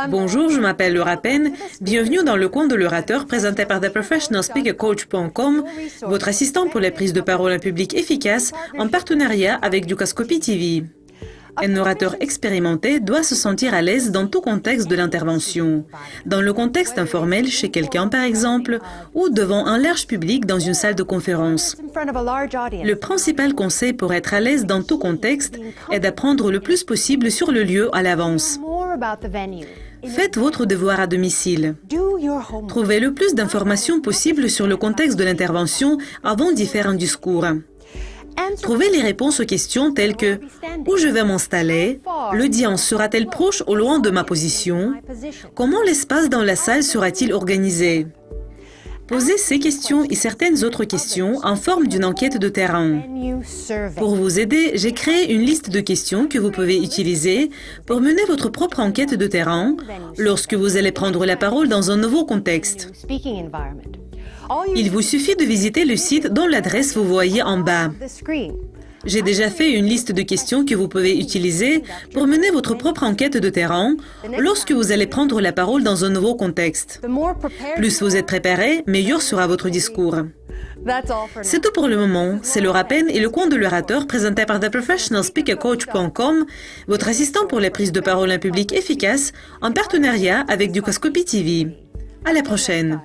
Bonjour, je m'appelle Laura Penn. Bienvenue dans le coin de l'orateur présenté par TheProfessionalSpeakerCoach.com, votre assistant pour les prises de parole en public efficaces en partenariat avec Dukascopy TV. Un orateur expérimenté doit se sentir à l'aise dans tout contexte de l'intervention. Dans le contexte informel, chez quelqu'un par exemple, ou devant un large public dans une salle de conférence. Le principal conseil pour être à l'aise dans tout contexte est d'apprendre le plus possible sur le lieu à l'avance. Faites votre devoir à domicile. Trouvez le plus d'informations possible sur le contexte de l'intervention avant d'y faire un discours. Trouvez les réponses aux questions telles que « Où je vais m'installer ? L'audience sera-t-elle proche ou loin de ma position ? Comment l'espace dans la salle sera-t-il organisé ?» Posez ces questions et certaines autres questions en forme d'une enquête de terrain. Pour vous aider, j'ai créé une liste de questions que vous pouvez utiliser pour mener votre propre enquête de terrain lorsque vous allez prendre la parole dans un nouveau contexte. Il vous suffit de visiter le site dont l'adresse vous voyez en bas. J'ai déjà fait une liste de questions que vous pouvez utiliser pour mener votre propre enquête de terrain lorsque vous allez prendre la parole dans un nouveau contexte. Plus vous êtes préparé, meilleur sera votre discours. C'est tout pour le moment. C'est Laura Penn et le coin de l'orateur présenté par TheProfessionalSpeakerCoach.com, votre assistant pour les prises de parole en public efficaces en partenariat avec Dukascopy TV. À la prochaine.